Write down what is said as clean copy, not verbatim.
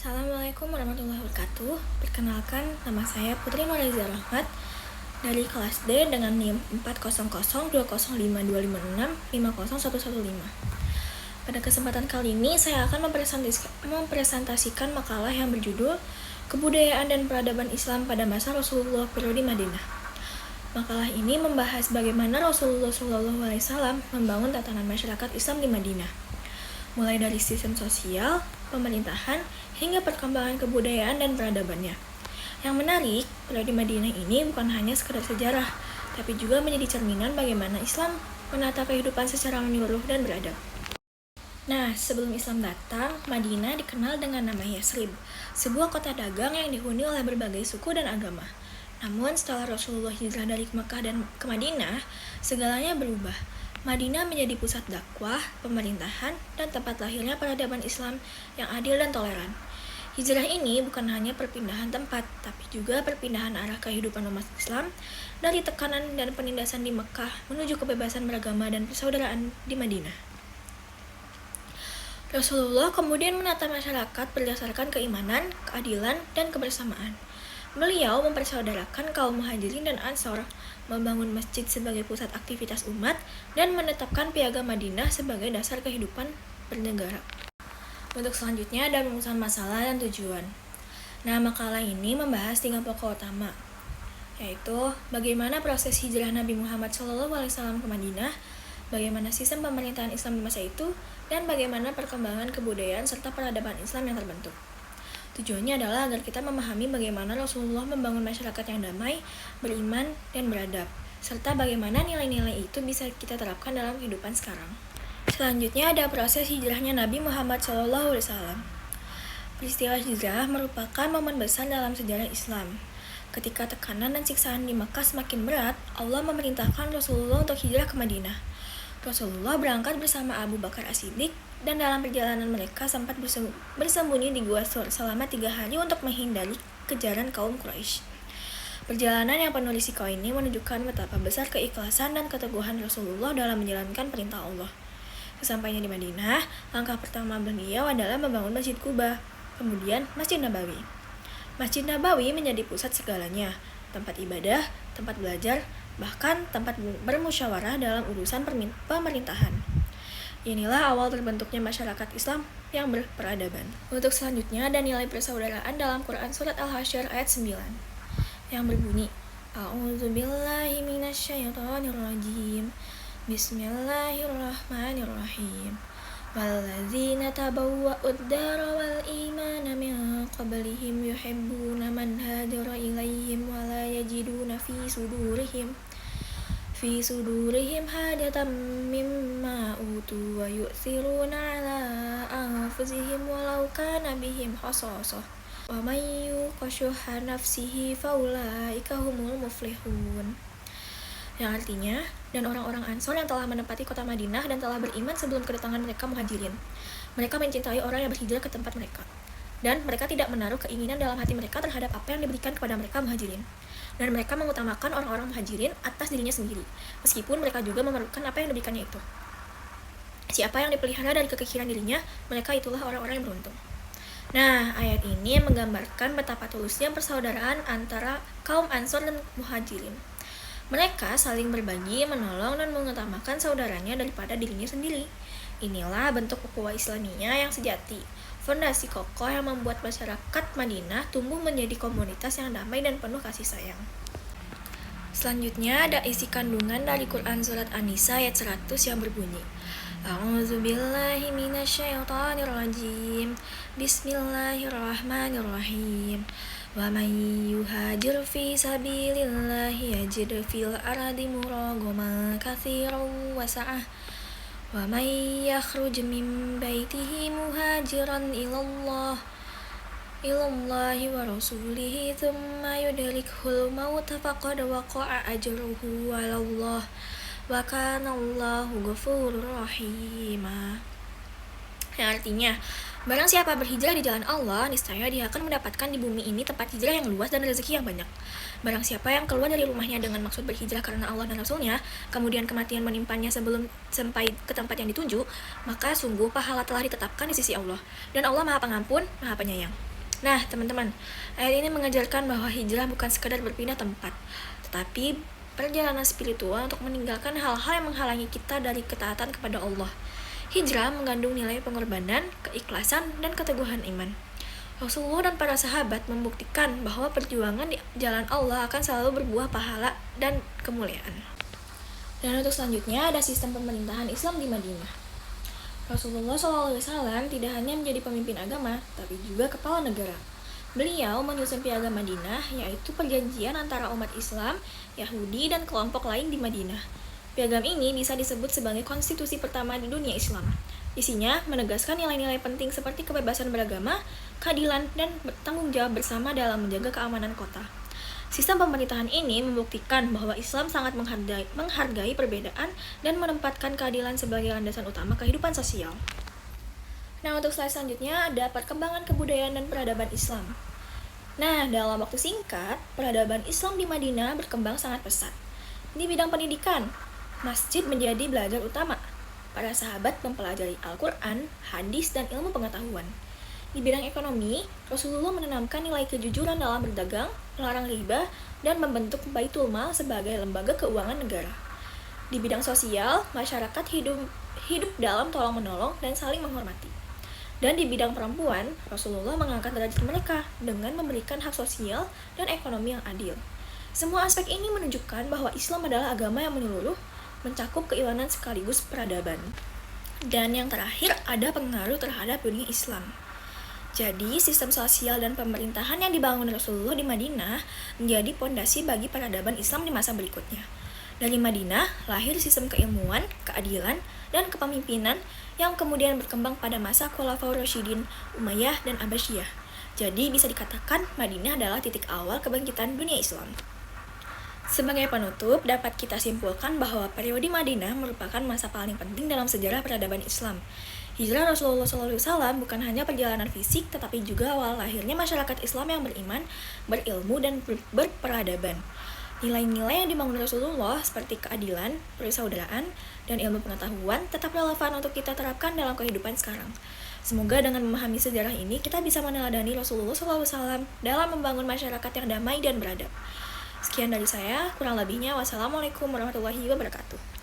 Assalamualaikum warahmatullahi wabarakatuh. Perkenalkan, nama saya Putri Nurhaliza Rahmat dari kelas D dengan NIM 400205256501115. Pada kesempatan kali ini saya akan mempresentasikan makalah yang berjudul Kebudayaan dan Peradaban Islam pada Masa Rasulullah Periode Madinah. Makalah ini membahas bagaimana Rasulullah SAW membangun tatanan masyarakat Islam di Madinah, mulai dari sistem sosial, pemerintahan, hingga perkembangan kebudayaan dan peradabannya. Yang menarik, periode Madinah ini bukan hanya sekedar sejarah, tapi juga menjadi cerminan bagaimana Islam menata kehidupan secara menyeluruh dan beradab. Nah, sebelum Islam datang, Madinah dikenal dengan nama Yasrib, sebuah kota dagang yang dihuni oleh berbagai suku dan agama. Namun, setelah Rasulullah hijrah dari Mekah dan ke Madinah, segalanya berubah. Madinah menjadi pusat dakwah, pemerintahan, dan tempat lahirnya peradaban Islam yang adil dan toleran. Hijrah ini bukan hanya perpindahan tempat, tapi juga perpindahan arah kehidupan umat Islam dari tekanan dan penindasan di Mekah menuju kebebasan beragama dan persaudaraan di Madinah. Rasulullah kemudian menata masyarakat berdasarkan keimanan, keadilan, dan kebersamaan. Beliau mempersaudarakan kaum Muhajirin dan Ansor, membangun masjid sebagai pusat aktivitas umat, dan menetapkan Piagam Madinah sebagai dasar kehidupan bernegara. Untuk selanjutnya ada rumusan masalah dan tujuan. Nah, makalah ini membahas 3 pokok utama, yaitu bagaimana proses hijrah Nabi Muhammad SAW ke Madinah, bagaimana sistem pemerintahan Islam di masa itu, dan bagaimana perkembangan kebudayaan serta peradaban Islam yang terbentuk. Tujuannya adalah agar kita memahami bagaimana Rasulullah membangun masyarakat yang damai, beriman, dan beradab, serta bagaimana nilai-nilai itu bisa kita terapkan dalam kehidupan sekarang. Selanjutnya ada proses hijrahnya Nabi Muhammad SAW. Peristiwa hijrah merupakan momen besar dalam sejarah Islam. Ketika tekanan dan siksaan di Makkah semakin berat, Allah memerintahkan Rasulullah untuk hijrah ke Madinah. Rasulullah berangkat bersama Abu Bakar As-Siddiq, dan dalam perjalanan mereka sempat bersembunyi di gua selama 3 hari untuk menghindari kejaran kaum Quraisy. Perjalanan yang penuh risiko ini menunjukkan betapa besar keikhlasan dan keteguhan Rasulullah dalam menjalankan perintah Allah. Sesampainya di Madinah, langkah pertama beliau adalah membangun Masjid Quba, kemudian Masjid Nabawi. Masjid Nabawi menjadi pusat segalanya, tempat ibadah, tempat belajar, bahkan tempat bermusyawarah dalam urusan pemerintahan. Inilah awal terbentuknya masyarakat Islam yang berperadaban. Untuk selanjutnya ada nilai persaudaraan dalam Quran Surat Al-Hasyr ayat 9 yang berbunyi, A'udzubillahi minasyaitonirrajim. Bismillahirrahmanirrahim. Walladzina tabawwa'ud dara wal imana min qablihim yuhibbuna man hajara ilaihim wa la yajiduna fi sudurihim hajatan mimma utu wa yu'thiruna ala anfusihim walau kana bihim khasasah wa may yuqashuha nafsihi faulaika humul muflihun. Yang artinya, dan orang-orang Ansor yang telah menempati kota Madinah dan telah beriman sebelum kedatangan mereka Muhajirin. Mereka mencintai orang yang berhijrah ke tempat mereka, dan mereka tidak menaruh keinginan dalam hati mereka terhadap apa yang diberikan kepada mereka Muhajirin. Dan mereka mengutamakan orang-orang Muhajirin atas dirinya sendiri, meskipun mereka juga memerlukan apa yang diberikannya itu. Siapa yang dipelihara dari kekikiran dirinya, mereka itulah orang-orang yang beruntung. Nah, ayat ini menggambarkan betapa tulusnya persaudaraan antara kaum Ansor dan Muhajirin. Mereka saling berbagi, menolong, dan mengutamakan saudaranya daripada dirinya sendiri. Inilah bentuk ukhuwah Islamiyah yang sejati, fondasi kokoh yang membuat masyarakat Madinah tumbuh menjadi komunitas yang damai dan penuh kasih sayang. Selanjutnya ada isi kandungan dari Quran Surat An-Nisa ayat 100 yang berbunyi, A'udzubillahi minasyaitonirrajim. Bismillahirrahmanirrahim. Wa man yuhajir fi sabilillahi yajid fil ardi muragaman katsiran wa sa'ah. Wa man yakhruj min baitihi muhajiran ilallahi wa rasulihi thumma yudrikhul maut faqad waqa'a ajruhu 'alallah wa kana Allahu ghafurur rahima. Yang artinya, barang siapa berhijrah di jalan Allah, niscaya dia akan mendapatkan di bumi ini tempat hijrah yang luas dan rezeki yang banyak. Barang siapa yang keluar dari rumahnya dengan maksud berhijrah karena Allah dan Rasulnya, kemudian kematian menimpanya sebelum sampai ke tempat yang dituju, maka sungguh pahala telah ditetapkan di sisi Allah. Dan Allah Maha Pengampun, Maha Penyayang. Nah, teman-teman, ayat ini mengajarkan bahwa hijrah bukan sekadar berpindah tempat, tetapi perjalanan spiritual untuk meninggalkan hal-hal yang menghalangi kita dari ketaatan kepada Allah. Hijrah mengandung nilai pengorbanan, keikhlasan, dan keteguhan iman. Rasulullah dan para sahabat membuktikan bahwa perjuangan di jalan Allah akan selalu berbuah pahala dan kemuliaan. Dan untuk selanjutnya ada sistem pemerintahan Islam di Madinah. Rasulullah SAW tidak hanya menjadi pemimpin agama, tapi juga kepala negara. Beliau menyusun piagam Madinah, yaitu perjanjian antara umat Islam, Yahudi, dan kelompok lain di Madinah. Piagam ini bisa disebut sebagai konstitusi pertama di dunia Islam. Isinya menegaskan nilai-nilai penting seperti kebebasan beragama, keadilan, dan bertanggung jawab bersama dalam menjaga keamanan kota. Sistem pemerintahan ini membuktikan bahwa Islam sangat menghargai perbedaan dan menempatkan keadilan sebagai landasan utama kehidupan sosial. Nah, untuk slide selanjutnya ada perkembangan kebudayaan dan peradaban Islam. Nah, dalam waktu singkat, peradaban Islam di Madinah berkembang sangat pesat. Di bidang pendidikan, masjid menjadi belajar utama. Para sahabat mempelajari Al-Quran, hadis, dan ilmu pengetahuan. Di bidang ekonomi, Rasulullah menanamkan nilai kejujuran dalam berdagang, melarang riba, dan membentuk Baitul Mal sebagai lembaga keuangan negara. Di bidang sosial, masyarakat hidup dalam tolong-menolong dan saling menghormati. Dan di bidang perempuan, Rasulullah mengangkat derajat mereka dengan memberikan hak sosial dan ekonomi yang adil. Semua aspek ini menunjukkan bahwa Islam adalah agama yang menyeluruh, mencakup keimanan sekaligus peradaban. Dan yang terakhir ada pengaruh terhadap dunia Islam. Jadi, sistem sosial dan pemerintahan yang dibangun Rasulullah di Madinah menjadi pondasi bagi peradaban Islam di masa berikutnya. Dari Madinah, lahir sistem keilmuan, keadilan, dan kepemimpinan yang kemudian berkembang pada masa Khulafaur Rasyidin, Umayyah, dan Abbasiyah. Jadi, bisa dikatakan Madinah adalah titik awal kebangkitan dunia Islam. Sebagai penutup, dapat kita simpulkan bahwa periode Madinah merupakan masa paling penting dalam sejarah peradaban Islam. Hijrah Rasulullah SAW bukan hanya perjalanan fisik, tetapi juga awal lahirnya masyarakat Islam yang beriman, berilmu, dan berperadaban. Nilai-nilai yang dibangun Rasulullah seperti keadilan, persaudaraan, dan ilmu pengetahuan tetap relevan untuk kita terapkan dalam kehidupan sekarang. Semoga dengan memahami sejarah ini, kita bisa meneladani Rasulullah SAW dalam membangun masyarakat yang damai dan beradab. Sekian dari saya, kurang lebihnya wassalamualaikum warahmatullahi wabarakatuh.